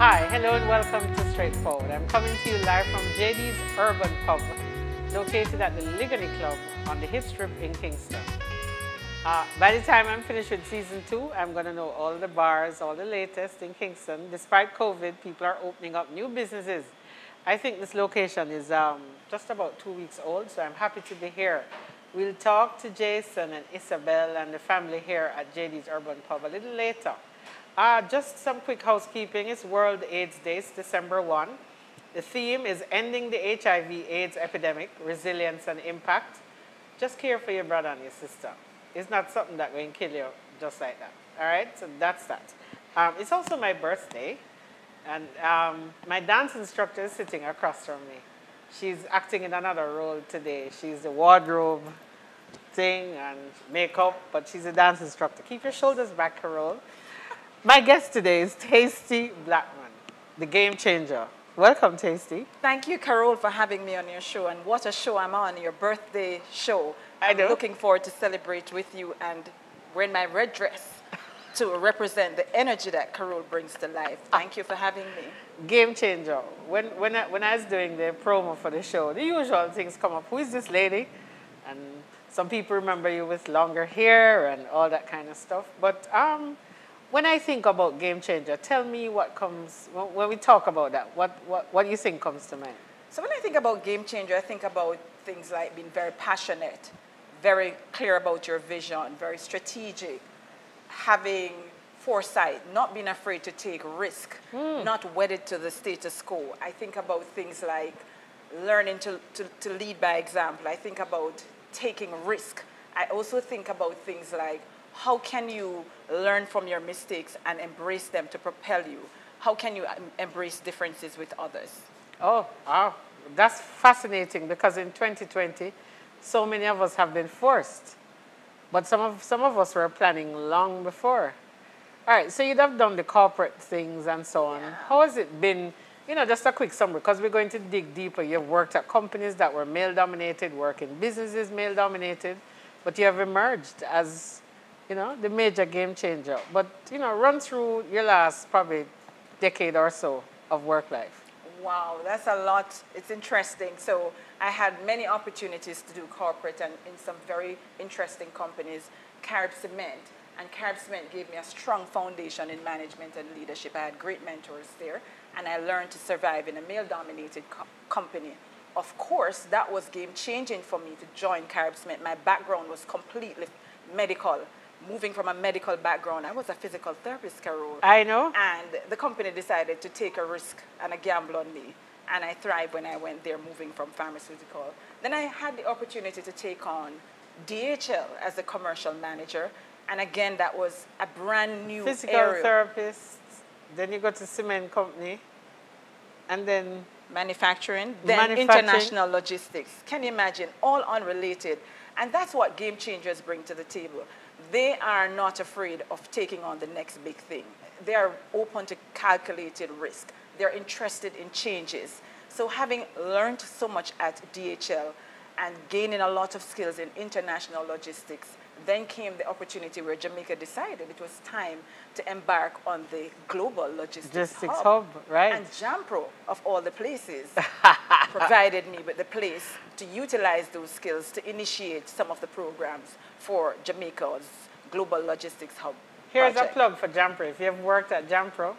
Hi, hello and welcome to Straightforward. I'm coming to you live from JD's Urban Pub, located at the Ligony Club on the Hit Strip in Kingston. By the time I'm finished with season 2, I'm going to know all the bars, all the latest in Kingston. Despite COVID, people are opening up new businesses. I think this location is just about 2 weeks old, so I'm happy to be here. We'll talk to Jason and Isabel and the family here at JD's Urban Pub a little later. Just some quick housekeeping. It's World AIDS Day, it's December 1. The theme is Ending the HIV/AIDS Epidemic, Resilience and Impact. Just care for your brother and your sister. It's not something that will kill you just like that. All right, so that's that. It's also my birthday, and my dance instructor is sitting across from me. She's acting in another role today. She's the wardrobe thing and makeup, but she's a dance instructor. Keep your shoulders back, Carol. My guest today is Tasty Blackman, the game changer. Welcome, Tasty. Thank you, Carol, for having me on your show. And what a show I'm on, your birthday show. I know. I'm looking forward to celebrate with you and wearing my red dress to represent the energy that Carol brings to life. Thank you for having me. Game changer. When I was doing the promo for the show, the usual things come up. Who is this lady? And some people remember you with longer hair and all that kind of stuff. But when I think about game changer, tell me what comes, when we talk about that, what do you think comes to mind? So when I think about game changer, I think about things like being very passionate, very clear about your vision, very strategic, having foresight, not being afraid to take risk, not wedded to the status quo. I think about things like learning to lead by example. I think about taking risk. I also think about things like how can you learn from your mistakes and embrace them to propel you? How can you embrace differences with others? Oh, that's fascinating because in 2020, so many of us have been forced. But some of us were planning long before. All right, so you'd have done the corporate things and so on. Yeah. How has it been, just a quick summary, because we're going to dig deeper. You've worked at companies that were male-dominated, work in businesses male-dominated, but you have emerged as the major game changer. But, run through your last probably decade or so of work life. Wow, that's a lot. It's interesting. So I had many opportunities to do corporate and in some very interesting companies, Carib Cement. And Carib Cement gave me a strong foundation in management and leadership. I had great mentors there, and I learned to survive in a male-dominated company. Of course, that was game-changing for me to join Carib Cement. My background was completely medical. Moving from a medical background, I was a physical therapist, Carol. I know. And the company decided to take a risk and a gamble on me. And I thrived when I went there, moving from pharmaceutical. Then I had the opportunity to take on DHL as a commercial manager. And again, that was a brand new Physical area. therapist, then you go to cement company, and then Manufacturing, then international logistics. Can you imagine? All unrelated. And that's what game changers bring to the table. They are not afraid of taking on the next big thing. They are open to calculated risk. They're interested in changes. So having learned so much at DHL and gaining a lot of skills in international logistics, then came the opportunity where Jamaica decided it was time to embark on the global logistics hub. Right. And Jampro, of all the places, provided me with the place to utilize those skills to initiate some of the programs for Jamaica's global logistics hub. Here's project. a plug for Jampro. If you've worked at Jampro,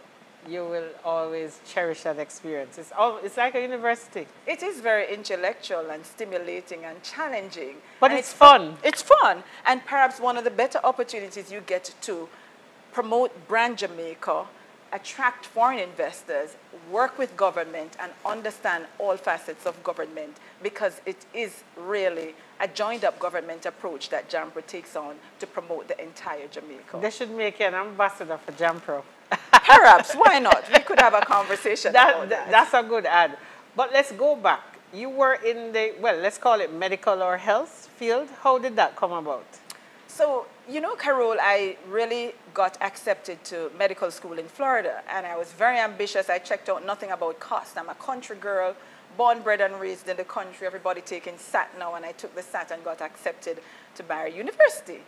you will always cherish that experience. It's like a university. It is very intellectual and stimulating and challenging. But and it's fun. It's fun. And perhaps one of the better opportunities you get to promote brand Jamaica, attract foreign investors, work with government, and understand all facets of government, because it is really a joined-up government approach that Jampro takes on to promote the entire Jamaica. They should make you an ambassador for Jampro. Perhaps, why not? We could have a conversation about that. That's a good ad. But let's go back. You were in the, let's call it medical or health field. How did that come about? So, Carol, I really got accepted to medical school in Florida, and I was very ambitious. I checked out nothing about cost. I'm a country girl, born, bred, and raised in the country. Everybody taking SAT now, and I took the SAT and got accepted to Barry University.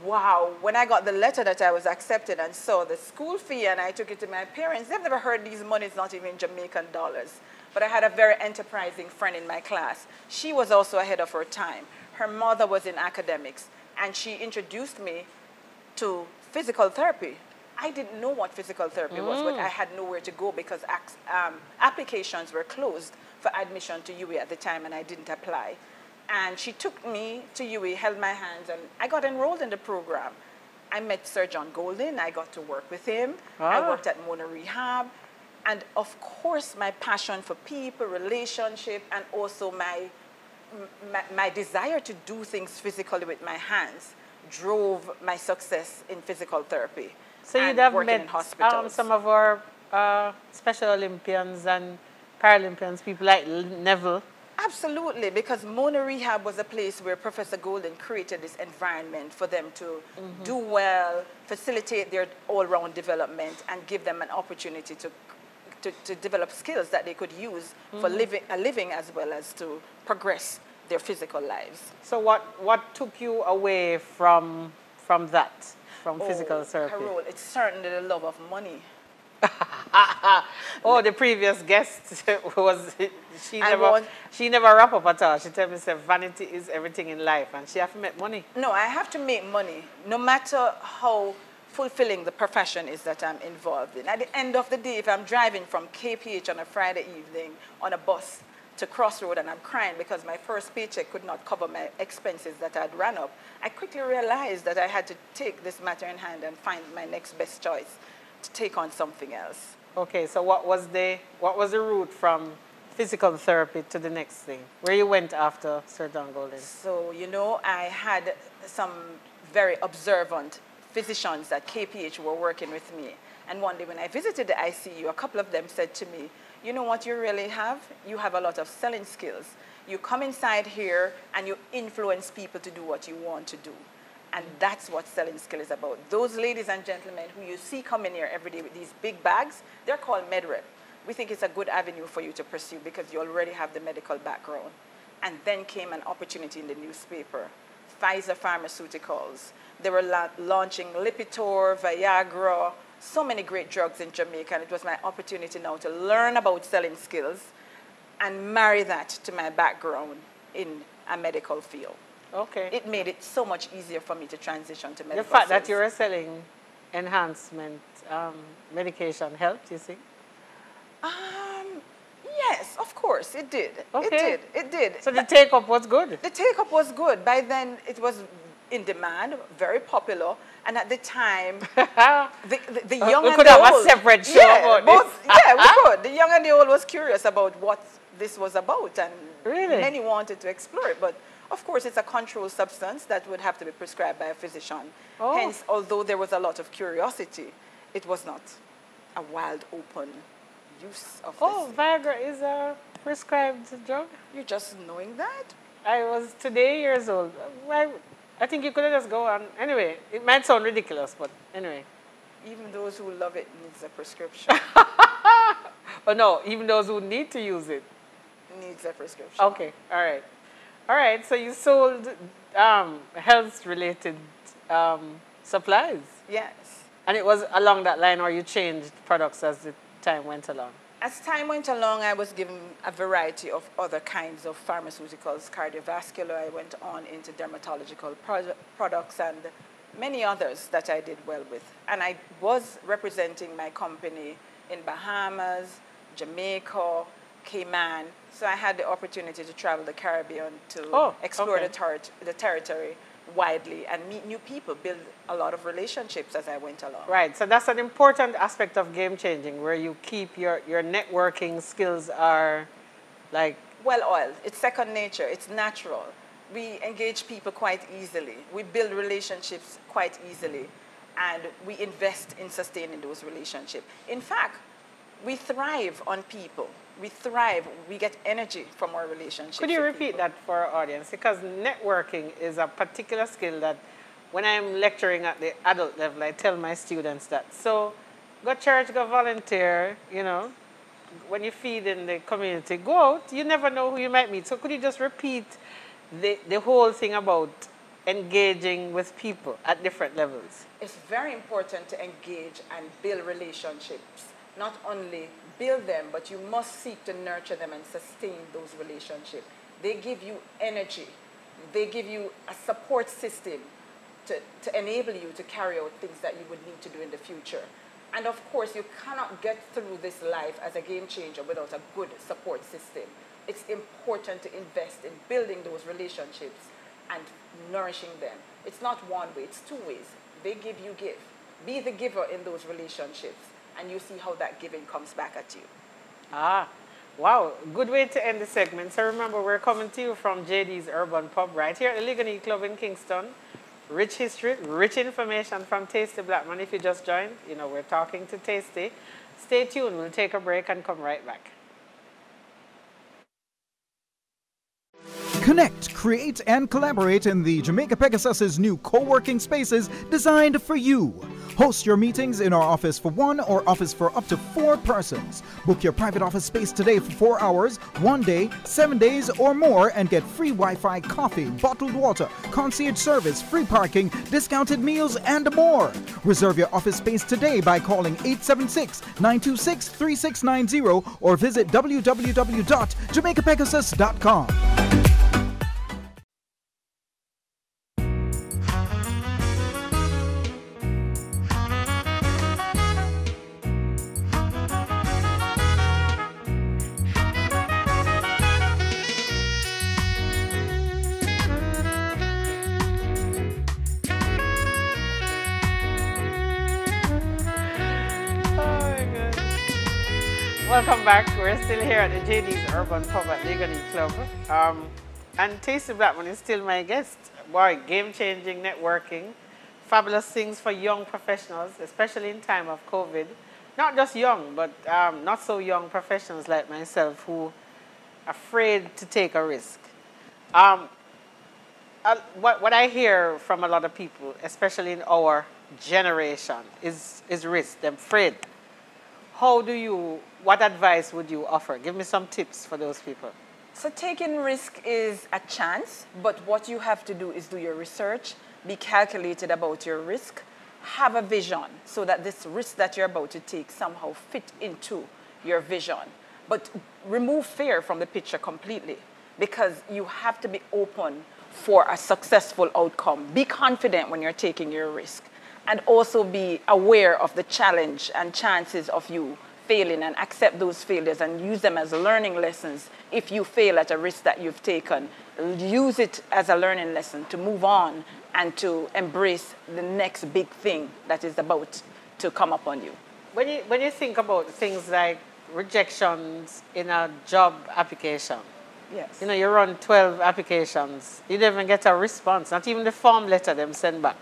wow, when I got the letter that I was accepted and saw the school fee and I took it to my parents, they've never heard these monies, not even Jamaican dollars. But I had a very enterprising friend in my class. She was also ahead of her time. Her mother was in academics, and she introduced me to physical therapy. I didn't know what physical therapy was, but I had nowhere to go because applications were closed for admission to UWI at the time, and I didn't apply. And she took me to UWI, held my hands, and I got enrolled in the program. I met Sir John Golden. I got to work with him. I worked at Mona Rehab. And of course, my passion for people, relationship, and also my desire to do things physically with my hands drove my success in physical therapy. So you'd have met some of our Special Olympians and Paralympians, people like Neville. Absolutely, because Mona Rehab was a place where Professor Golden created this environment for them to do well, facilitate their all-round development, and give them an opportunity to develop skills that they could use for a living as well as to progress their physical lives. So what took you away from that, from physical therapy? Carol, it's certainly the love of money. Oh, the previous guest was, she never wrap up at all. She tell me, say, vanity is everything in life, and she have to make money. No, I have to make money, no matter how fulfilling the profession is that I'm involved in. At the end of the day, if I'm driving from KPH on a Friday evening on a bus to Crossroad and I'm crying because my first paycheck could not cover my expenses that I'd run up, I quickly realized that I had to take this matter in hand and find my next best choice to take on something else. Okay, so what was the route from physical therapy to the next thing? Where you went after Sir John Golden? So, you know, I had some very observant physicians at KPH were working with me. And one day when I visited the ICU, a couple of them said to me, you know what you really have? You have a lot of selling skills. You come inside here and you influence people to do what you want to do. And that's what selling skill is about. Those ladies and gentlemen who you see coming here every day with these big bags, they're called MedRep. We think it's a good avenue for you to pursue because you already have the medical background. And then came an opportunity in the newspaper. Pfizer Pharmaceuticals. They were launching Lipitor, Viagra, so many great drugs in Jamaica. And it was my opportunity now to learn about selling skills and marry that to my background in a medical field. Okay. It made it so much easier for me to transition to medical The fact sales. that you were selling enhancement medication helped, you think? Yes, of course, it did. Okay. It did. So the take-up was good? The take-up was good. By then, it was in demand, very popular. And at the time, the young we and could the have old, a separate show about this. Yeah, we could. The young and the old was curious about what this was about. And really? Many wanted to explore it. But of course, it's a controlled substance that would have to be prescribed by a physician. Oh. Hence, although there was a lot of curiosity, it was not a wild, open use of Oh, this. Viagra is a prescribed drug? You're just knowing that? I was today years old. I think you could have just go on. Anyway, it might sound ridiculous, but anyway. Even those who love it needs a prescription. Oh, no, even those who need to use it. Needs a prescription. Okay, all right. All right, so you sold health-related supplies. Yes. And it was along that line, or you changed products as the time went along? As time went along, I was given a variety of other kinds of pharmaceuticals, cardiovascular. I went on into dermatological products and many others that I did well with. And I was representing my company in Bahamas, Jamaica, Cayman. So I had the opportunity to travel the Caribbean to explore the territory widely and meet new people, build a lot of relationships as I went along. Right, so that's an important aspect of game changing, where you keep your networking skills are like... Well oiled. It's second nature. It's natural. We engage people quite easily. We build relationships quite easily. And we invest in sustaining those relationships. In fact, we thrive on people. We thrive. We get energy from our relationships. Could you repeat that for our audience? Because networking is a particular skill that when I'm lecturing at the adult level, I tell my students that. So go church, go volunteer, you know. When you feed in the community, go out. You never know who you might meet. So could you just repeat the whole thing about engaging with people at different levels? It's very important to engage and build relationships. Not only build them, but you must seek to nurture them and sustain those relationships. They give you energy. They give you a support system to enable you to carry out things that you would need to do in the future. And of course, you cannot get through this life as a game changer without a good support system. It's important to invest in building those relationships and nourishing them. It's not one way, it's two ways. They give, you give. Be the giver in those relationships, and you see how that giving comes back at you. Ah, wow, good way to end the segment. So remember, we're coming to you from JD's Urban Pub right here at the Ligonier Club in Kingston. Rich history, rich information from Tasty Blackman. If you just joined, you know, we're talking to Tasty. Stay tuned, we'll take a break and come right back. Connect, create, and collaborate in the Jamaica Pegasus's new co-working spaces designed for you. Host your meetings in our office for one or office for up to 4 persons. Book your private office space today for 4 hours, 1 day, 7 days, or more, and get free Wi-Fi, coffee, bottled water, concierge service, free parking, discounted meals, and more. Reserve your office space today by calling 876-926-3690 or visit www.jamaicapegasus.com. Welcome back. We're still here at the JD's Urban Pub at Ligonier Club. And Tasty Blackman is still my guest. Boy, game-changing networking, fabulous things for young professionals, especially in time of COVID. Not just young, but not so young professionals like myself who are afraid to take a risk. What I hear from a lot of people, especially in our generation, is risk. They're afraid. What advice would you offer? Give me some tips for those people. So taking risk is a chance, but what you have to do is do your research, be calculated about your risk, have a vision so that this risk that you're about to take somehow fit into your vision. But remove fear from the picture completely, because you have to be open for a successful outcome. Be confident when you're taking your risk, and also be aware of the challenge and chances of you failing, and accept those failures and use them as learning lessons. If you fail at a risk that you've taken, use it as a learning lesson to move on and to embrace the next big thing that is about to come upon you. When you think about things like rejections in a job application, yes, you know, you run 12 applications, you don't even get a response, not even the form letter them send back.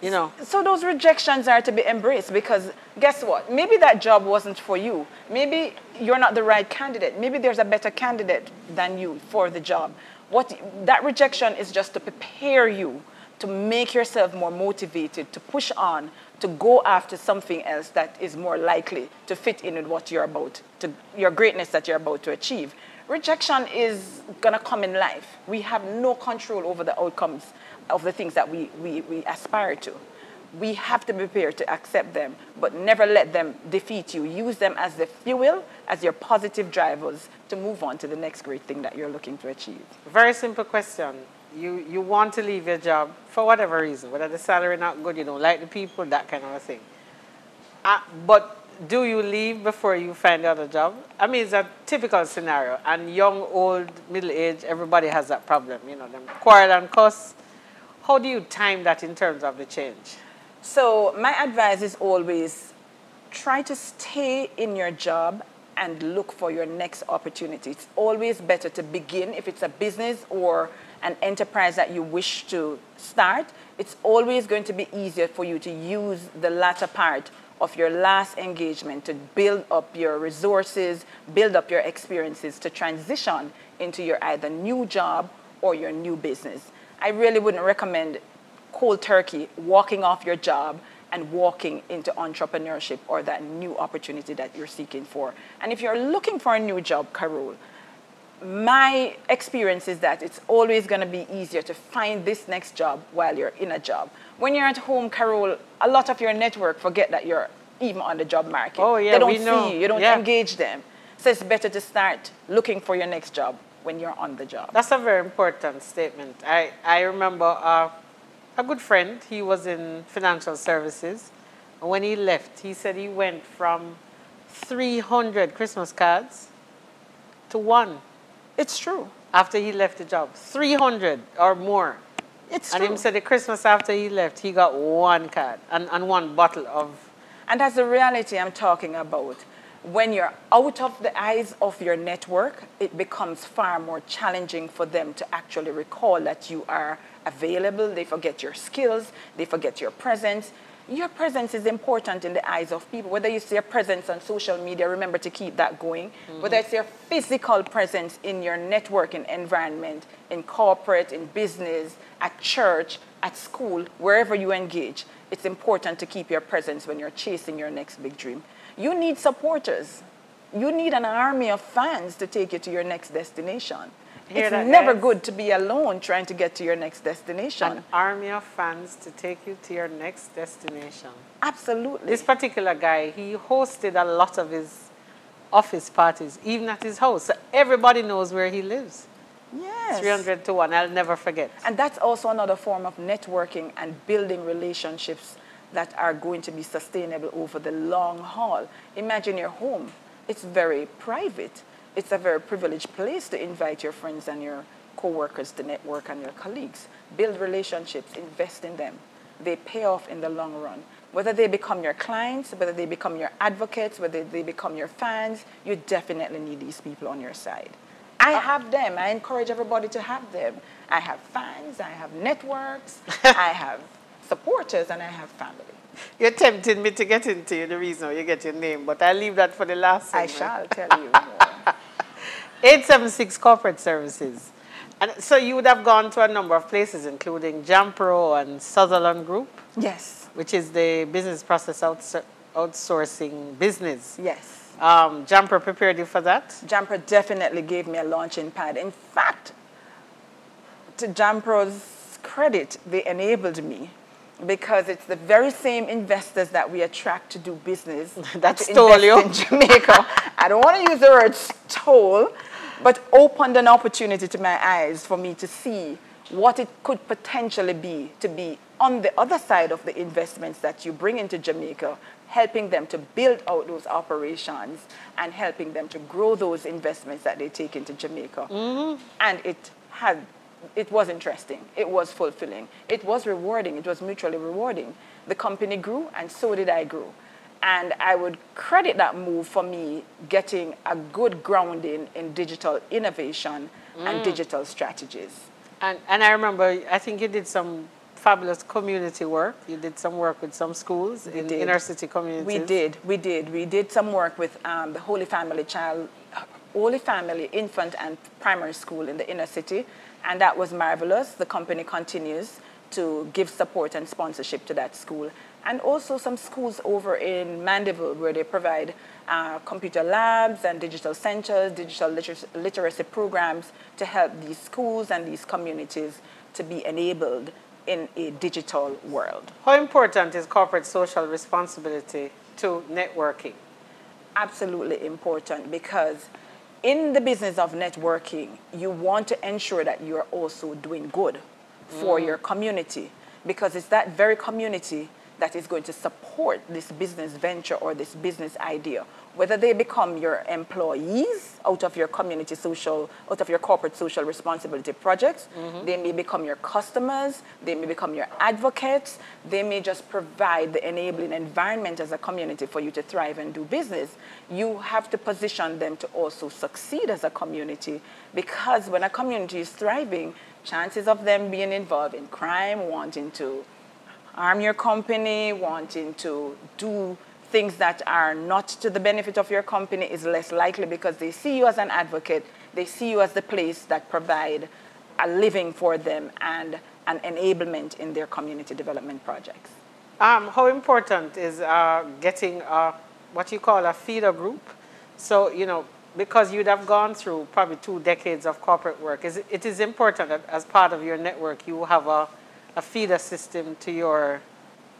You know. So those rejections are to be embraced, because guess what? Maybe that job wasn't for you. Maybe you're not the right candidate. Maybe there's a better candidate than you for the job. That rejection is just to prepare you to make yourself more motivated, to push on, to go after something else that is more likely to fit in with what you're about, to your greatness that you're about to achieve. Rejection is gonna come in life. We have no control over the outcomes of the things that we aspire to. We have to be prepared to accept them, but never let them defeat you. Use them as the fuel, as your positive drivers to move on to the next great thing that you're looking to achieve. Very simple question. You want to leave your job for whatever reason, whether the salary not good, you don't like the people, that kind of a thing. But do you leave before you find the other job? I mean, it's a typical scenario, and young, old, middle age, everybody has that problem, you know, them quarrel and cuss. How do you time that in terms of the change? So my advice is always try to stay in your job and look for your next opportunity. It's always better to begin, if it's a business or an enterprise that you wish to start, it's always going to be easier for you to use the latter part of your last engagement to build up your resources, build up your experiences to transition into your either new job or your new business. I really wouldn't recommend cold turkey, walking off your job and walking into entrepreneurship or that new opportunity that you're seeking for. And if you're looking for a new job, Carol, my experience is that it's always going to be easier to find this next job while you're in a job. When you're at home, Carol, a lot of your network forget that you're even on the job market. Oh, yeah, they don't we know. see you, you don't Yeah. engage them. So it's better to start looking for your next job when you're on the job. That's a very important statement. I remember a good friend, he was in financial services. And when he left, he said he went from 300 Christmas cards to 1 It's true. after he left the job. 300 or more. It's And true. him said the Christmas after he left, he got 1 card and 1 bottle of. And that's the reality I'm talking about. When you're out of the eyes of your network, it becomes far more challenging for them to actually recall that you are available. They forget your skills, they forget your presence. Your presence is important in the eyes of people. Whether you see your presence on social media, remember to keep that going. Whether it's your physical presence in your networking environment, in corporate, in business, at church, at school, wherever you engage, it's important to keep your presence when you're chasing your next big dream. You need supporters. You need an army of fans to take you to your next destination. Hear It's that, never guys? good to be alone trying to get to your next destination. An army of fans to take you to your next destination. Absolutely. This particular guy, he hosted a lot of his office parties, even at his house. So everybody knows where he lives. Yes. 300 to 1, I'll never forget. And that's also another form of networking and building relationships that are going to be sustainable over the long haul. Imagine your home. It's very private. It's a very privileged place to invite your friends and your co-workers to network and your colleagues. Build relationships, invest in them. They pay off in the long run. Whether they become your clients, whether they become your advocates, whether they become your fans, you definitely need these people on your side. I have them. I encourage everybody to have them. I have fans, I have networks, I have supporters, and I have family. You're tempting me to get into the reason why you get your name, but I'll leave that for the last I segment. shall tell you more. 876 Corporate Services. And so you would have gone to a number of places, including Jampro and Sutherland Group, Yes, which is the business process outsourcing business. yes. Jampro prepared you for that? Jumper definitely gave me a launching pad. In fact, to Jampro's credit, they enabled me because it's the very same investors that we attract to do business That to stole you. invest in Jamaica. I don't want to use the word stole, but opened an opportunity to my eyes for me to see what it could potentially be to be on the other side of the investments that you bring into Jamaica, helping them to build out those operations and helping them to grow those investments that they take into Jamaica. And it was interesting. It was fulfilling. It was rewarding. It was mutually rewarding. The company grew, and so did I grow. And I would credit that move for me getting a good grounding in digital innovation and digital strategies. And I remember, I think you did some fabulous community work. You did some work with some schools in did. inner city communities. We did some work with the Holy Family Infant and Primary School in the inner city, and that was marvelous. The company continues to give support and sponsorship to that school. And also some schools over in Mandeville where they provide computer labs and digital centers, digital literacy programs to help these schools and these communities to be enabled in a digital world. How important is corporate social responsibility to networking? Absolutely important, because in the business of networking, you want to ensure that you're also doing good for your community, because it's that very community that is going to support this business venture or this business idea. Whether they become your employees out of your community social, out of your corporate social responsibility projects, they may become your customers, they may become your advocates, they may just provide the enabling environment as a community for you to thrive and do business. You have to position them to also succeed as a community, because when a community is thriving, chances of them being involved in crime, wanting to harm your company, wanting to do things that are not to the benefit of your company is less likely, because they see you as an advocate, they see you as the place that provide a living for them and an enablement in their community development projects. How important is getting what you call a feeder group? So, you know, because you'd have gone through probably 2 decades of corporate work, it is important that as part of your network, you have a feeder system to your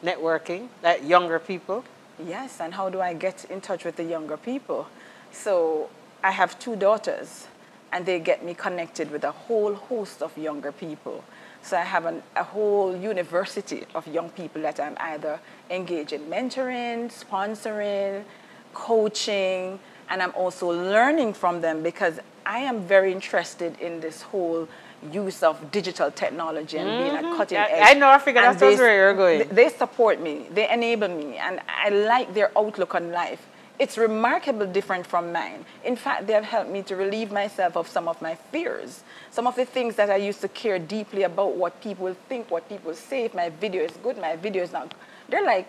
networking, like younger people. Yes, and how do I get in touch with the younger people? So I have 2 daughters, and they get me connected with a whole host of younger people. So I have a whole university of young people that I'm either engaged in mentoring, sponsoring, coaching, and I'm also learning from them because I am very interested in this whole use of digital technology and being a cutting edge. I know, I figured that's where you're going. They support me, they enable me, and I like their outlook on life. It's remarkably different from mine. In fact, they have helped me to relieve myself of some of my fears. Some of the things that I used to care deeply about, what people think, what people say, if my video is good, my video is not good. They're like,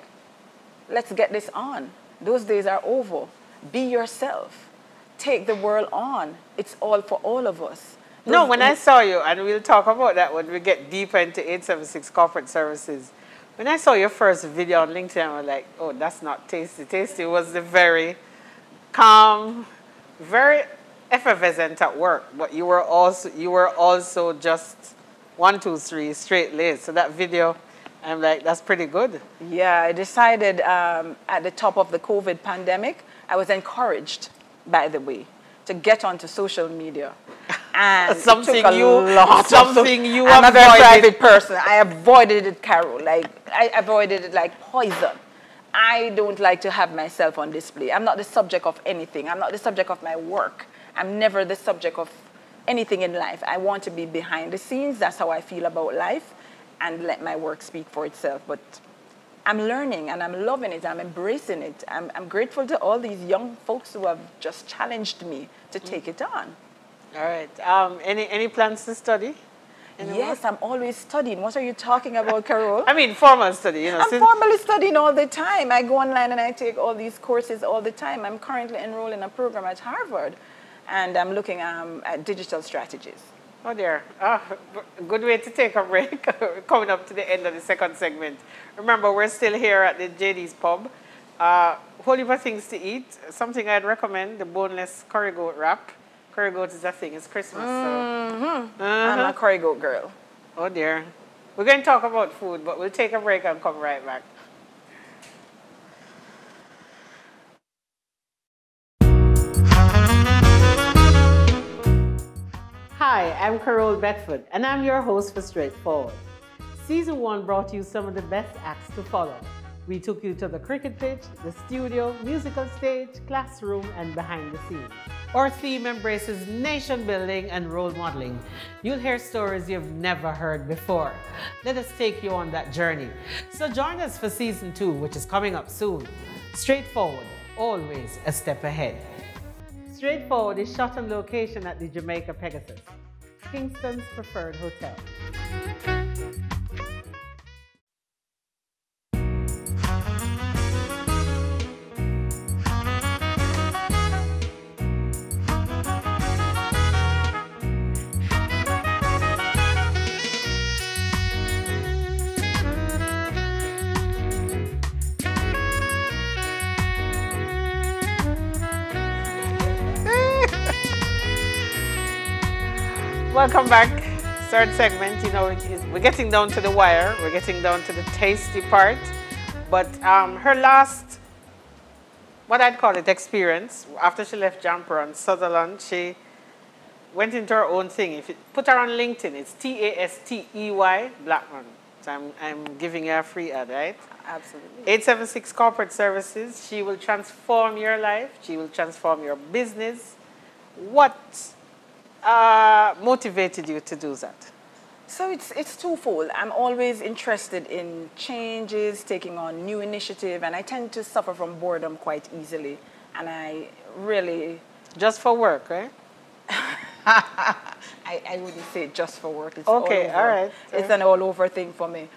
let's get this on. Those days are over. Be yourself. Take the world on. It's all for all of us. No, when I saw you, and we'll talk about that when we get deeper into 876 Corporate Services, when I saw your first video on LinkedIn, I was like, oh, that's not Tasty. Tasty was the very calm, very effervescent at work, but you were also just 1, 2, 3 straight laced. So that video, I'm like, that's pretty good. Yeah, I decided at the top of the COVID pandemic, I was encouraged, by the way, to get onto social media. And something I'm a very private person. I avoided it, Carol. Like, I avoided it like poison. I don't like to have myself on display. I'm not the subject of anything. I'm not the subject of my work. I'm never the subject of anything in life. I want to be behind the scenes. That's how I feel about life, and let my work speak for itself. But I'm learning, and I'm loving it. I'm embracing it. I'm grateful to all these young folks who have just challenged me to take it on. All right. Any plans to study? Yes, I'm always studying. What are you talking about, Carol? I mean, formal study. You know, I'm formally studying all the time. I go online and I take all these courses all the time. I'm currently enrolled in a program at Harvard, and I'm looking at digital strategies. Oh dear. Good way to take a break. Coming up to the end of the second segment. Remember, we're still here at the JD's Pub. Whole heap of things to eat. Something I'd recommend, the boneless curry goat wrap. Curry goat is a thing. It's Christmas. So. I'm a curry goat girl. Oh dear. We're going to talk about food, but we'll take a break and come right back. Hi, I'm Carol Bedford, and I'm your host for Straightforward. Season 1 brought you some of the best acts to follow. We took you to the cricket pitch, the studio, musical stage, classroom, and behind the scenes. Our theme embraces nation building and role modeling. You'll hear stories you've never heard before. Let us take you on that journey. So join us for Season 2, which is coming up soon. Straightforward, always a step ahead. Straightforward is shot on location at the Jamaica Pegasus, Kingston's preferred hotel. Welcome back. Third segment. You know, we're getting down to the wire. We're getting down to the tasty part. But her last, what I'd call it, experience, after she left Jumper on Sutherland, she went into her own thing. If you put her on LinkedIn, it's Tastey Blackman. So I'm giving her a free ad, right? Absolutely. 876 Corporate Services. She will transform your life. She will transform your business. What motivated you to do that? So it's twofold. I'm always interested in changes, taking on new initiative, and I tend to suffer from boredom quite easily. And I really... Just for work, right? I wouldn't say just for work. It's okay, all right. It's an all-over thing for me.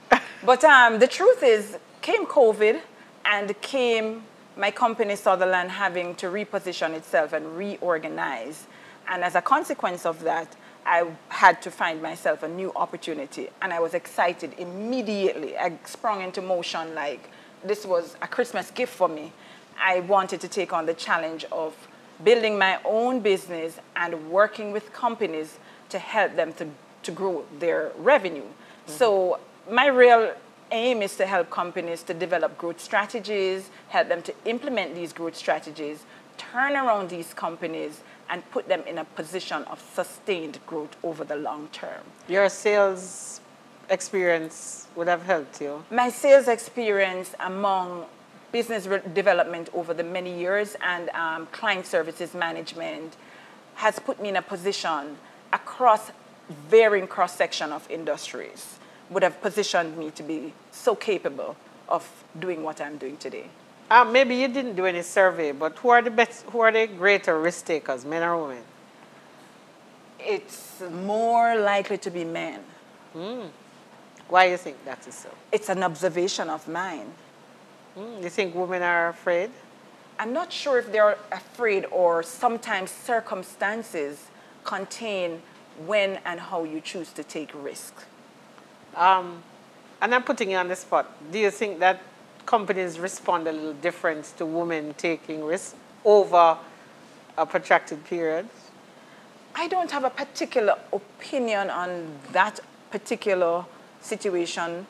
But the truth is, came COVID, and came my company Sutherland having to reposition itself and reorganize. And as a consequence of that, I had to find myself a new opportunity. And I was excited immediately. I sprung into motion like this was a Christmas gift for me. I wanted to take on the challenge of building my own business and working with companies to help them to grow their revenue. So my real aim is to help companies to develop growth strategies, help them to implement these growth strategies, turn around these companies, and put them in a position of sustained growth over the long term. Your sales experience would have helped you? My sales experience among business development over the many years and client services management has put me in a position across varying cross-section of industries, would have positioned me to be so capable of doing what I'm doing today. Maybe you didn't do any survey, but who are the greater risk takers, men or women? It's more likely to be men. Why do you think that is so? It's an observation of mine. You think women are afraid? I'm not sure if they're afraid or sometimes circumstances contain when and how you choose to take risks. And I'm putting you on the spot. Do you think that companies respond a little different to women taking risks over a protracted period? I don't have a particular opinion on that particular situation.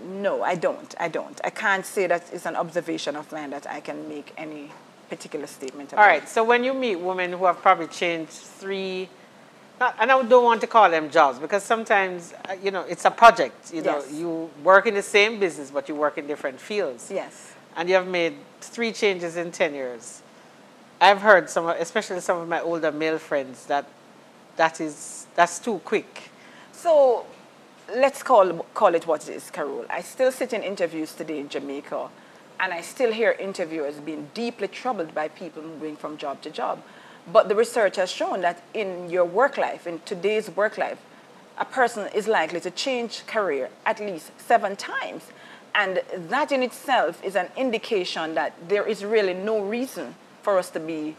No, I don't. I can't say that it's an observation of mine that I can make any particular statement about. All right, so when you meet women who have probably changed three, and I don't want to call them jobs because sometimes, it's a project. Yes. You work in the same business, but you work in different fields. Yes. And you have made 3 changes in 10 years. I've heard especially some of my older male friends, that's too quick. So let's call it what it is, Carol. I still sit in interviews today in Jamaica, and I still hear interviewers being deeply troubled by people moving from job to job. But the research has shown that in your work life, in today's work life, a person is likely to change career at least 7 times. And that in itself is an indication that there is really no reason for us to be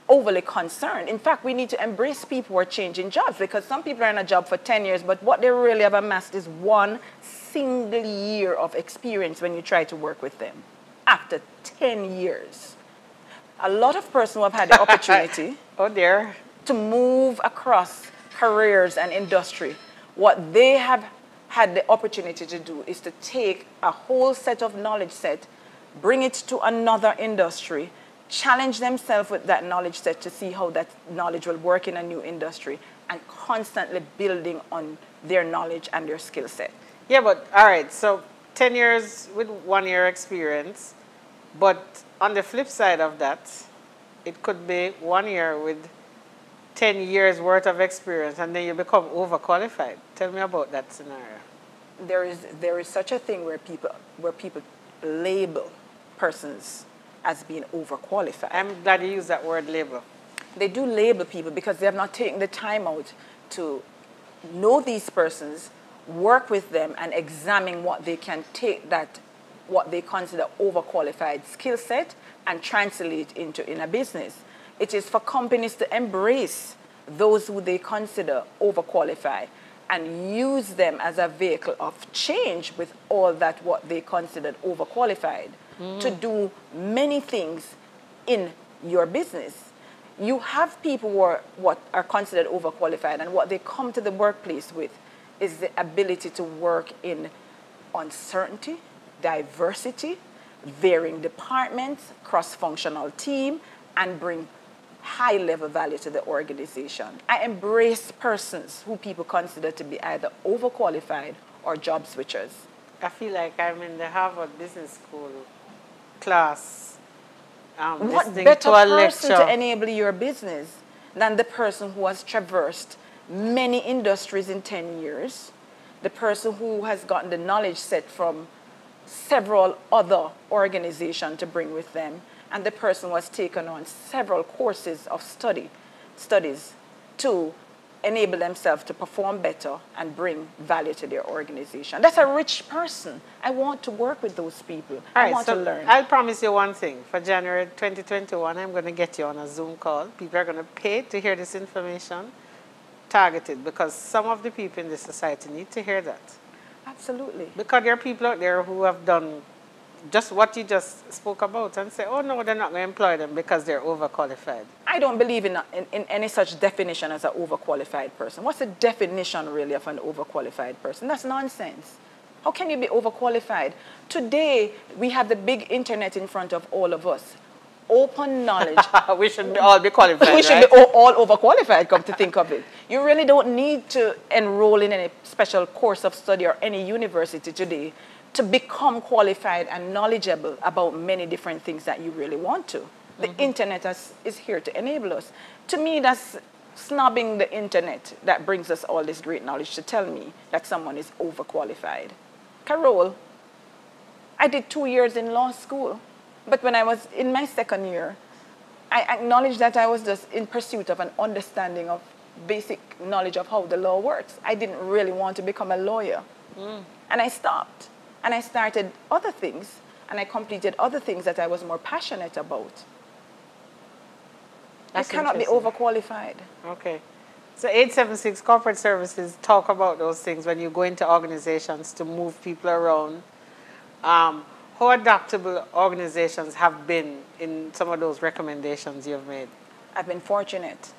overly concerned. In fact, we need to embrace people who are changing jobs because some people are in a job for 10 years, but what they really have amassed is 1 single year of experience when you try to work with them after 10 years. A lot of persons who have had the opportunity oh dear. to move across careers and industry, what they have had the opportunity to do is to take a whole set of knowledge set, bring it to another industry, challenge themselves with that knowledge set to see how that knowledge will work in a new industry, and constantly building on their knowledge and their skill set. Yeah, but all right, so 10 years with 1 year experience, but on the flip side of that, it could be 1 year with 10 years worth of experience and then you become overqualified. Tell me about that scenario. There is such a thing where people label persons as being overqualified. I'm glad you use that word label. They do label people because they have not taken the time out to know these persons, work with them, and examine what they can take what they consider overqualified skill set and translate into in a business. It is for companies to embrace those who they consider overqualified and use them as a vehicle of change with all that what they considered overqualified to do many things in your business. You have people who are what are considered overqualified, and what they come to the workplace with is the ability to work in uncertainty, diversity, varying departments, cross-functional team, and bring high-level value to the organization. I embrace persons who people consider to be either overqualified or job switchers. I feel like I'm in the Harvard Business School class. What better person to enable your business than the person who has traversed many industries in 10 years, the person who has gotten the knowledge set from several other organizations to bring with them, and the person who has taken on several courses of studies to enable themselves to perform better and bring value to their organization. That's a rich person. I want to work with those people. I want to learn. I'll promise you one thing. For January 2021, I'm going to get you on a Zoom call. People are going to pay to hear this information, targeted, because some of the people in this society need to hear that. Absolutely. Because there are people out there who have done just what you just spoke about and say, oh no, they're not going to employ them because they're overqualified? I don't believe in any such definition as an overqualified person. What's the definition really of an overqualified person? That's nonsense. How can you be overqualified? Today, we have the big internet in front of all of us. Open knowledge. We should all be qualified, We should right? be all overqualified, come to think of it. You really don't need to enroll in any special course of study or any university today to become qualified and knowledgeable about many different things that you really want to. The internet is here to enable us. To me, that's snobbing the internet that brings us all this great knowledge to tell me that someone is overqualified. Carol, I did 2 years in law school. But when I was in my second year, I acknowledged that I was just in pursuit of an understanding of basic knowledge of how the law works. I didn't really want to become a lawyer. And I stopped. And I started other things. And I completed other things that I was more passionate about. That's You cannot be overqualified. Okay. So 876 Corporate Services talk about those things when you go into organizations to move people around. How adaptable organizations have been in some of those recommendations you've made? I've been fortunate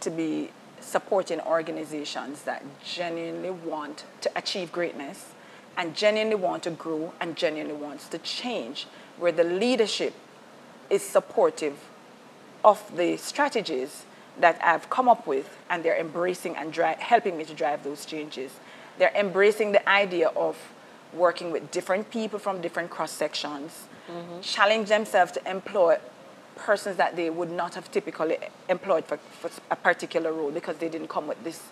to be supporting organizations that genuinely want to achieve greatness and genuinely want to grow and genuinely wants to change, where the leadership is supportive of the strategies that I've come up with, and they're embracing and helping me to drive those changes. They're embracing the idea of working with different people from different cross-sections, challenge themselves to employ persons that they would not have typically employed for a particular role because they didn't come with this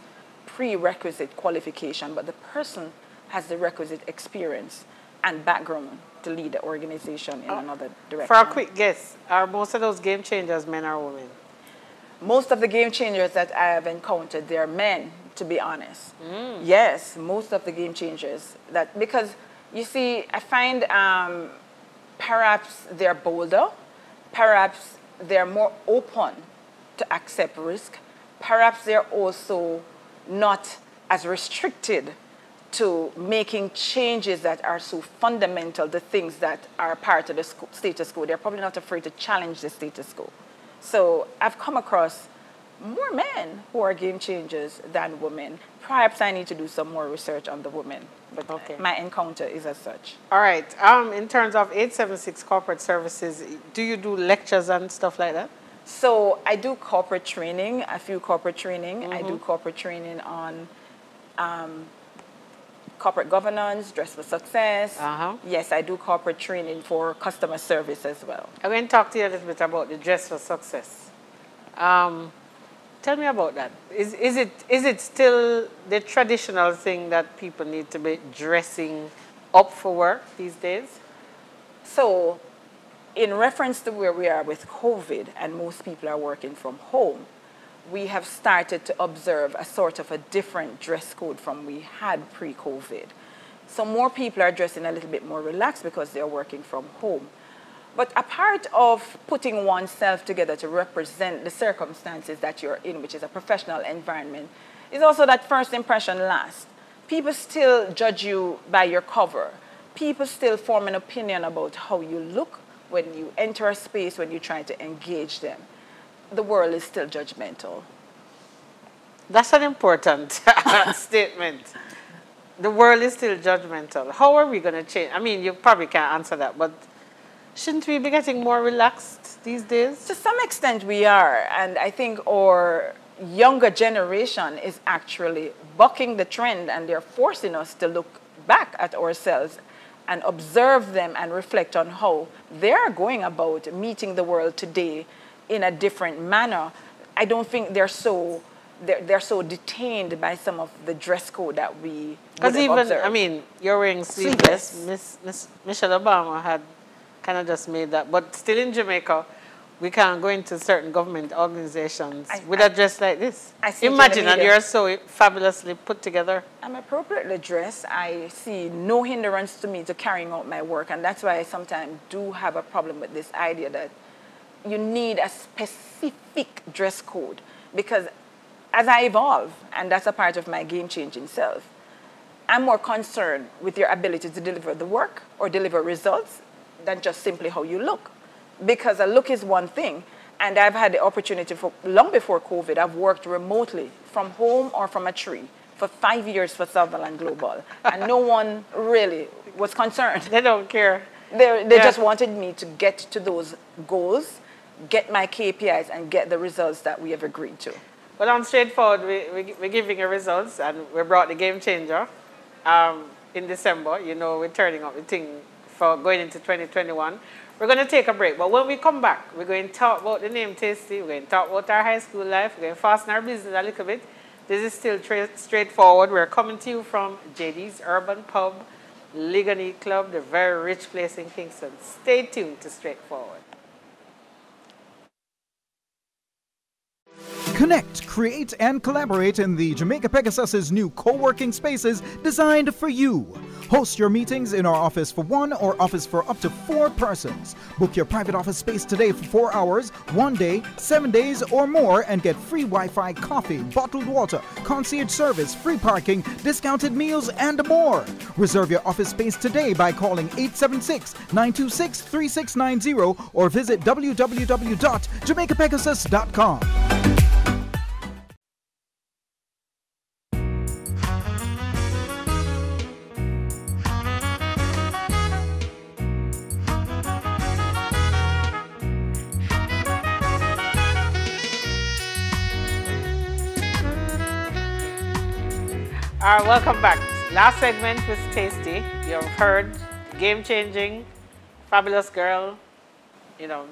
prerequisite qualification, but the person has the requisite experience and background to lead the organization in another direction. For a quick guess, are most of those game changers men or women? Most of the game changers that I have encountered, they're men, to be honest. Yes, most of the game changers. Because, you see, I find perhaps they're bolder, perhaps they're more open to accept risk, perhaps they're also not as restricted to making changes that are so fundamental, the things that are part of the status quo. They're probably not afraid to challenge the status quo. So I've come across more men who are game changers than women. Perhaps I need to do some more research on the women, but my encounter is as such. All right. In terms of 876 Corporate Services, do you do lectures and stuff like that? So I do corporate training, a few corporate training. I do corporate training on corporate governance, dress for success. Yes, I do corporate training for customer service as well. I'm going to talk to you a little bit about the dress for success. Tell me about that. Is it still the traditional thing that people need to be dressing up for work these days? So, in reference to where we are with COVID and most people are working from home, we have started to observe a sort of a different dress code from we had pre-COVID. So more people are dressing a little bit more relaxed because they're working from home. But a part of putting oneself together to represent the circumstances that you're in, which is a professional environment, is also that first impression lasts. People still judge you by your cover. People still form an opinion about how you look when you enter a space, when you try to engage them. The world is still judgmental. That's an important statement. The world is still judgmental. How are we going to change? I mean, you probably can't answer that, but shouldn't we be getting more relaxed these days? To some extent we are, and I think our younger generation is actually bucking the trend, and they're forcing us to look back at ourselves and observe them and reflect on how they're going about meeting the world today in a different manner. I don't think they're so detained by some of the dress code that we would have observed. I mean, you're wearing sleeveless. Michelle Obama had kind of just made that. But still in Jamaica, we can't go into certain government organizations with a dress like this. Imagine, and you're so fabulously put together. I'm appropriately dressed. I see no hindrance to me to carrying out my work. And that's why I sometimes do have a problem with this idea that you need a specific dress code. Because as I evolve, and that's a part of my game-changing self, I'm more concerned with your ability to deliver the work or deliver results than just simply how you look. Because a look is one thing, and I've had the opportunity for, long before COVID, I've worked remotely from home or from a tree for 5 years for Sutherland Global, and no one really was concerned. They don't care. They just wanted me to get to those goals, get my KPIs, and get the results that we have agreed to. Well, on Straightforward, we're giving you results, and we brought the Game Changer in December. You know, we're turning up the thing for going into 2021. We're going to take a break, but when we come back, we're going to talk about the name Tasty. We're going to talk about our high school life. We're going to fasten our business a little bit. This is still Straightforward. We're coming to you from JD's Urban Pub, Ligonier Club, the very rich place in Kingston. Stay tuned to Straightforward. Connect, create, and collaborate in the Jamaica Pegasus's new co-working spaces designed for you. Host your meetings in our office for 1 or office for up to 4 persons. Book your private office space today for 4 hours, 1 day, 7 days, or more, and get free Wi-Fi, coffee, bottled water, concierge service, free parking, discounted meals, and more. Reserve your office space today by calling 876-926-3690 or visit www.jamaicapegasus.com. All right, welcome back. Last segment was Tasty. You've heard game-changing, fabulous girl, you know,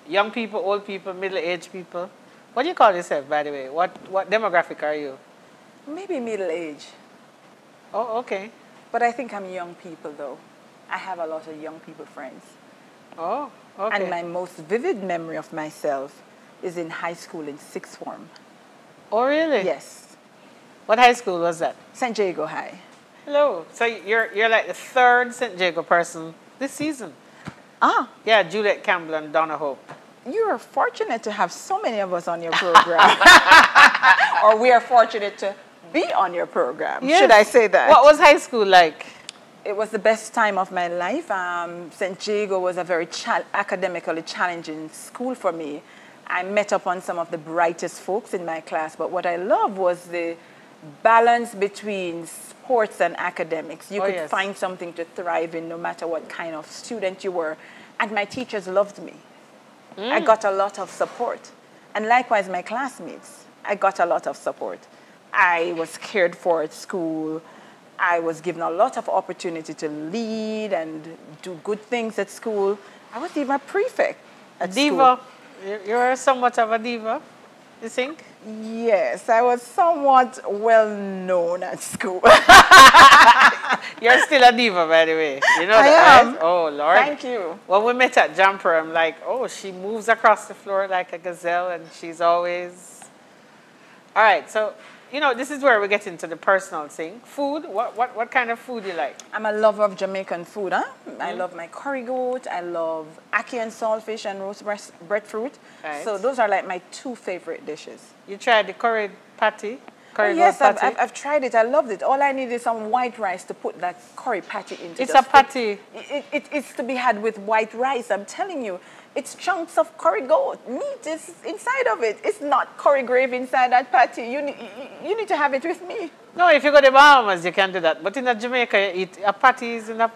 young people, old people, middle-aged people. What do you call yourself, by the way? What demographic are you? Maybe middle age. Oh, okay. But I think I'm young people, though. I have a lot of young people friends. Oh, okay. And my most vivid memory of myself is in high school in sixth form. Oh, really? Yes. What high school was that? St. Jago High. Hello. So you're like the third St. Jago person this season. Ah. Yeah, Juliet Campbell and Donna Hope. You are fortunate to have so many of us on your program. Or we are fortunate to be on your program. Yes. Should I say that? What was high school like? It was the best time of my life. St. Jago was a very academically challenging school for me. I met upon some of the brightest folks in my class, but what I loved was the balance between sports and academics. You could find something to thrive in no matter what kind of student you were. And my teachers loved me. I got a lot of support. And likewise, my classmates, I got a lot of support. I was cared for at school. I was given a lot of opportunity to lead and do good things at school. I was even a prefect at school. You were somewhat of a diva, you think? Yes, I was somewhat well known at school. You're still a diva, by the way. You know I that, am. right? Oh, Lord. Thank you. When we met at Jumper, I'm like, oh, she moves across the floor like a gazelle, and she's always... All right, so, you know, this is where we get into the personal thing. Food, what kind of food you like? I'm a lover of Jamaican food. I love my curry goat. I love ackee and saltfish and roast breadfruit. Right. So those are like my 2 favorite dishes. You tried the curry patty? Yes, I've tried it. I loved it. All I need is some white rice to put that curry patty into. It's a patty. It's to be had with white rice. I'm telling you, it's chunks of curry goat. Meat is inside of it. It's not curry gravy inside that patty. You need to have it with me. No, if you go to the Bahamas, you can do that. But in Jamaica, you eat a patty is in a...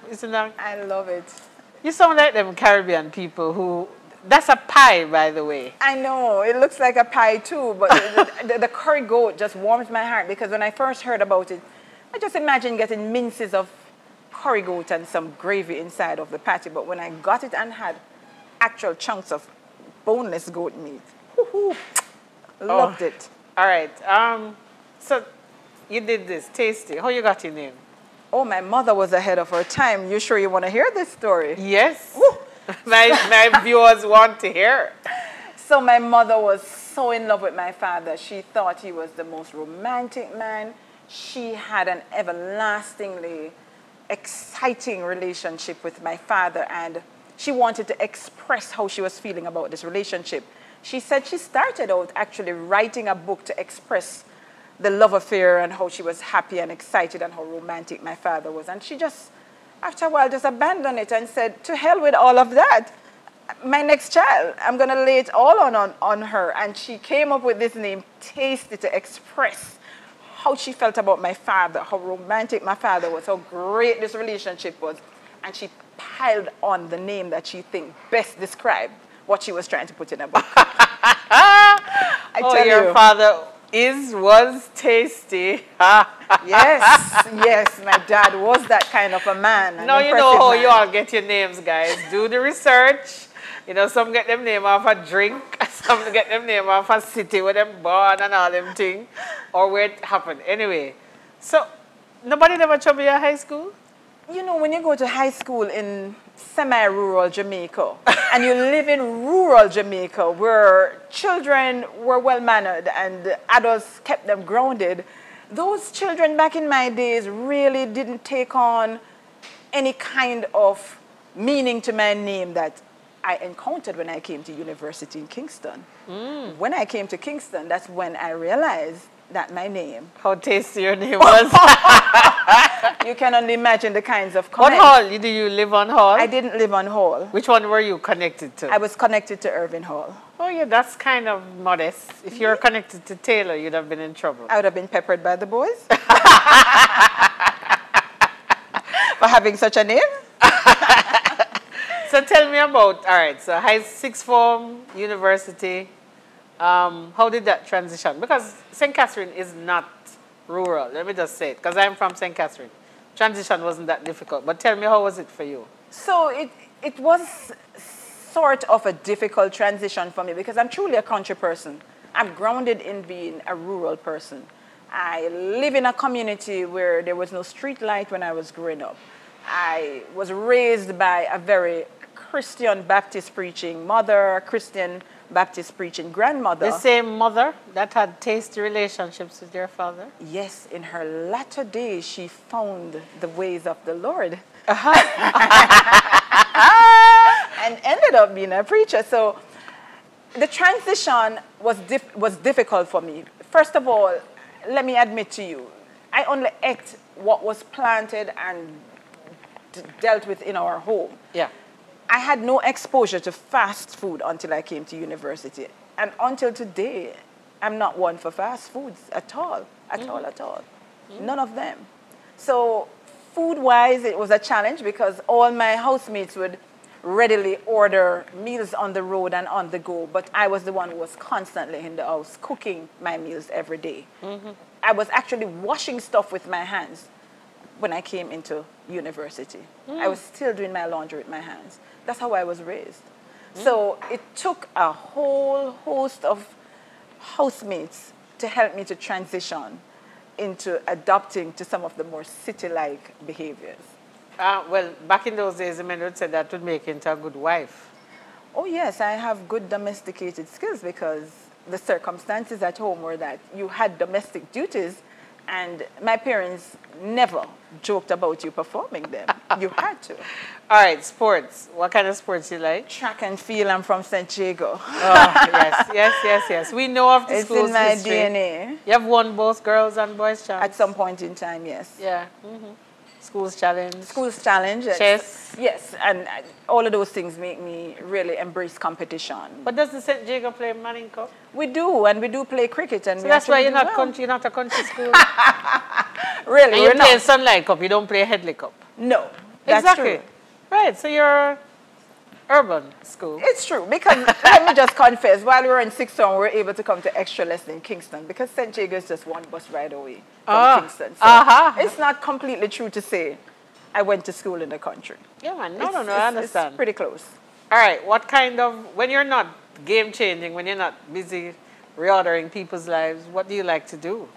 I love it. You sound like them Caribbean people who... That's a pie, by the way. I know. It looks like a pie, too. But the curry goat just warms my heart because when I first heard about it, I just imagined getting minces of curry goat and some gravy inside of the patty. But when I got it and had actual chunks of boneless goat meat, loved it. All right. So you did this, Tasty. How you got your name? Oh, my mother was ahead of her time. You sure you want to hear this story? Yes. My viewers want to hear. So my mother was so in love with my father. She thought he was the most romantic man. She had an everlastingly exciting relationship with my father, and she wanted to express how she was feeling about this relationship. She said she started out actually writing a book to express the love affair and how she was happy and excited and how romantic my father was. And she just After a while, just abandoned it and said, to hell with all of that. My next child, I'm going to lay it all on her. And she came up with this name, Tasty, to express how she felt about my father, how romantic my father was, how great this relationship was. And she piled on the name that she think best described what she was trying to put in a book. I tell your you. father was tasty. Yes, yes, my dad was that kind of a man. Now you know how you all get your names, guys. Do the research. You know, some get them name off a drink, some get them name off a city where them born and all them things, or where it happened. Anyway, so nobody never trouble you at high school? You know, when you go to high school in semi-rural Jamaica, and you live in rural Jamaica where children were well-mannered and adults kept them grounded, those children back in my days really didn't take on any kind of meaning to my name that I encountered when I came to university in Kingston. When I came to Kingston, that's when I realized that my name. How tasty your name was. You can only imagine the kinds of What comments. hall? Did you live on Hall? I didn't live on Hall. Which one were you connected to? I was connected to Irving Hall. Oh yeah, that's kind of modest. If you're connected to Taylor, you'd have been in trouble. I would have been peppered by the boys for having such a name. So tell me about, all right, so sixth form, university, how did that transition? Because St. Catherine is not rural, let me just say it, because I'm from St. Catherine. Transition wasn't that difficult, but tell me, how was it for you? So it was sort of a difficult transition for me because I'm truly a country person. I'm grounded in being a rural person. I live in a community where there was no street light when I was growing up. I was raised by a very Christian Baptist preaching mother, Christian Baptist preaching grandmother. The same mother that had tasty relationships with your father? Yes, in her latter days, she found the ways of the Lord. And ended up being a preacher. So the transition was difficult for me. First of all, let me admit to you, I only ate what was planted and dealt with in our home. Yeah. I had no exposure to fast food until I came to university. And until today, I'm not one for fast foods at all, at all. None of them. So food-wise, it was a challenge because all my housemates would readily order meals on the road and on the go, but I was the one who was constantly in the house cooking my meals every day. I was actually washing stuff with my hands when I came into university. I was still doing my laundry with my hands. That's how I was raised. So it took a whole host of housemates to help me to transition into adopting to some of the more city-like behaviors. Well, back in those days, the men would say that would make you into a good wife. Oh yes, I have good domesticated skills because the circumstances at home were that you had domestic duties and my parents never joked about you performing them. You had to. All right, sports. What kind of sports you like? Track and field, I'm from St. Diego. Oh, yes. We know of the It's school's in my history. DNA. You have won both girls and boys champs? At some point in time, yes. Yeah. School's challenge. School's challenge. Chess. Yes, and all of those things make me really embrace competition. But does the St. Jago play Manning Cup? We do, and we do play cricket. And So we that's why actually you're do not well. country, you're not a country school. Really, And we're you play not. Sunlight Cup, you don't play Headley Cup. No, that's Exactly. true. Right, so you're urban school. It's true, because let me just confess, while we were in sixth form, we were able to come to extra lesson in Kingston because St. Jago is just one bus ride away from Kingston. So it's not completely true to say I went to school in the country. Yeah, man. No, I It's understand. pretty close. All right, what kind of, when you're not game changing, when you're not busy reordering people's lives, what do you like to do?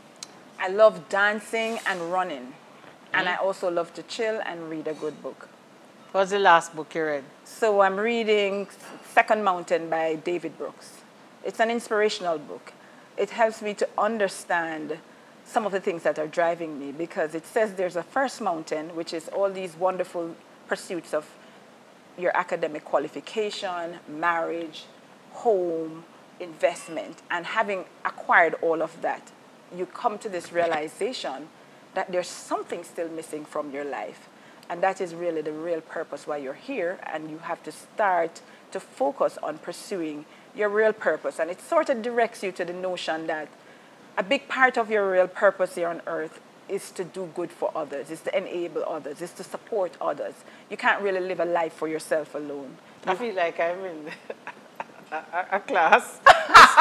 I love dancing and running. And I also love to chill and read a good book. What's the last book you read? So I'm reading Second Mountain by David Brooks. It's an inspirational book. It helps me to understand some of the things that are driving me because it says there's a first mountain, which is all these wonderful pursuits of your academic qualification, marriage, home, investment, and having acquired all of that, you come to this realization that there's something still missing from your life. And that is really the real purpose why you're here, and you have to start to focus on pursuing your real purpose. And it sort of directs you to the notion that a big part of your real purpose here on earth is to do good for others, is to enable others, is to support others. You can't really live a life for yourself alone. I feel like I'm in a class.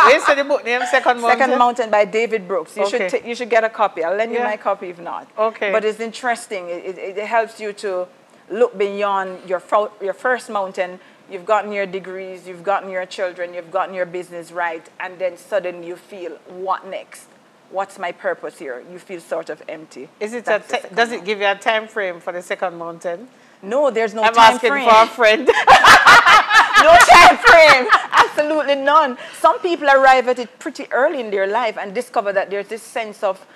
Where's the book name? Second Mountain? Second Mountain by David Brooks. You, okay. you should get a copy. I'll lend you my copy if not. Okay. But it's interesting. It helps you to look beyond your first mountain. You've gotten your degrees, you've gotten your children, you've gotten your business right, and then suddenly you feel, what next? What's my purpose here? You feel sort of empty. Is it does it give you a time frame for the second mountain? No, there's no I'm time asking frame. for a friend. No time frame. Absolutely none. Some people arrive at it pretty early in their life and discover that there's this sense of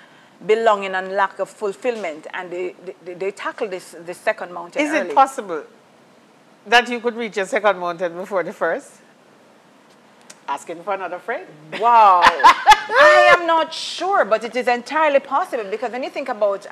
belonging and lack of fulfillment, and they tackle this second mountain Is early. it possible that you could reach your second mountain before the first? Asking for another friend. Wow. I am not sure, but it is entirely possible, because when you think about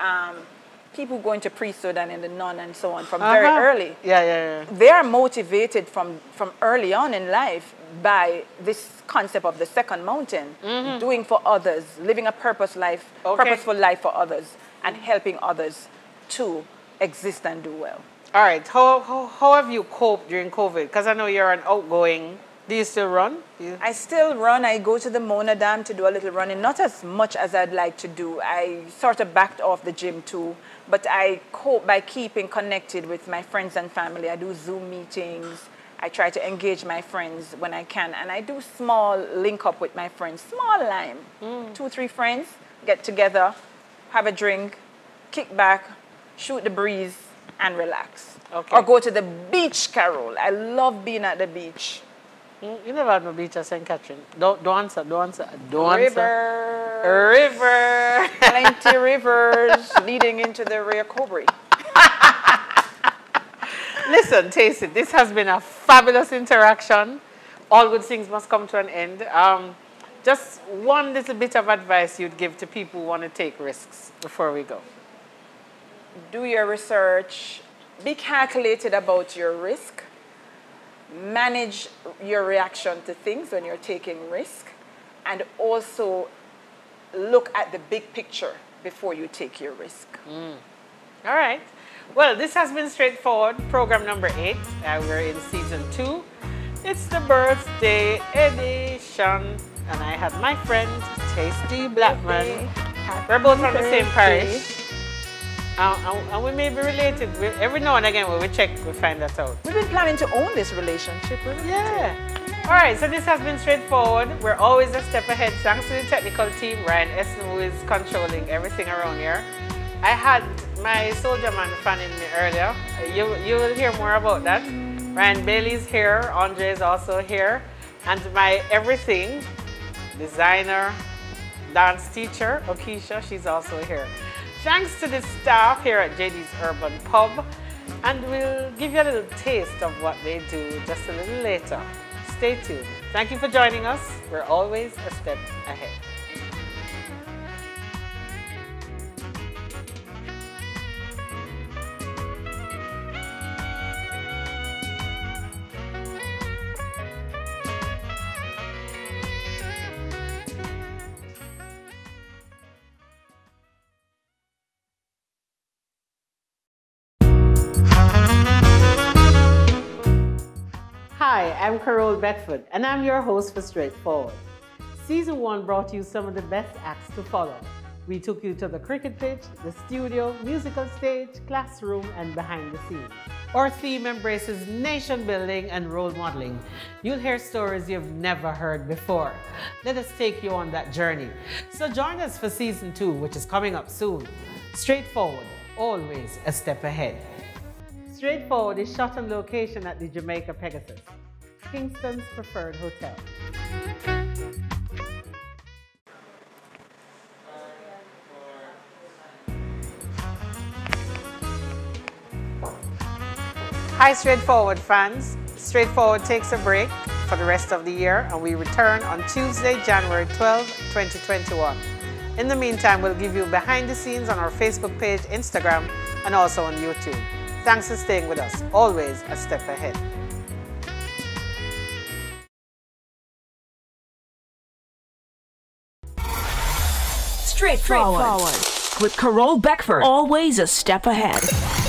people going to priesthood and in the nun and so on from very early, they are motivated from early on in life by this concept of the second mountain, doing for others, living a purposeful life for others, and helping others to exist and do well. All right. How have you coped during COVID? Because I know you're an outgoing. Do you still run? I still run. I go to the Mona Dam to do a little running, not as much as I'd like to do. I sort of backed off the gym too, but I cope by keeping connected with my friends and family. I do Zoom meetings. I try to engage my friends when I can, and I do small link up with my friends, small line, 2, 3 friends, get together, have a drink, kick back, shoot the breeze, and relax. Okay. Or go to the beach, Carol. I love being at the beach. You never had no beach at St. Catherine. Don't answer. River. River. Plenty rivers leading into the Rio Cobre. Listen, Tacy, this has been a fabulous interaction. All good things must come to an end. Just one little bit of advice you'd give to people who want to take risks before we go. Do your research. Be calculated about your risk. Manage your reaction to things when you're taking risk, and also look at the big picture before you take your risk. All right. Well, this has been Straightforward, program number 8. We're in season 2. It's the birthday edition, and I had my friend Tasty Blackman. We're both from the same parish. And we may be related. Every now and again when we check, we find that out. We've been planning to own this relationship. Yeah. All right, so this has been Straightforward. We're always a step ahead. Thanks to the technical team, Ryan Essen, who is controlling everything around here. I had my soldier man fanning me earlier. You will hear more about that. Ryan Bailey's here. Andre is also here. And my everything, designer, dance teacher, Okisha, she's also here. Thanks to the staff here at JD's Urban Pub, and we'll give you a little taste of what they do just a little later. Stay tuned. Thank you for joining us. We're always a step ahead. Hi, I'm Carol Bedford, and I'm your host for Straightforward. Season 1 brought you some of the best acts to follow. We took you to the cricket pitch, the studio, musical stage, classroom, and behind the scenes. Our theme embraces nation building and role modeling. You'll hear stories you've never heard before. Let us take you on that journey. So join us for Season 2, which is coming up soon. Straightforward, always a step ahead. Straightforward is shot on location at the Jamaica Pegasus, Kingston's preferred hotel. Hi Straightforward fans. Straightforward takes a break for the rest of the year, and we return on Tuesday, January 12, 2021. In the meantime, we'll give you behind the scenes on our Facebook page, Instagram, and also on YouTube. Thanks for staying with us. Always a step ahead. Straightforward. With Carole Beckford, always a step ahead.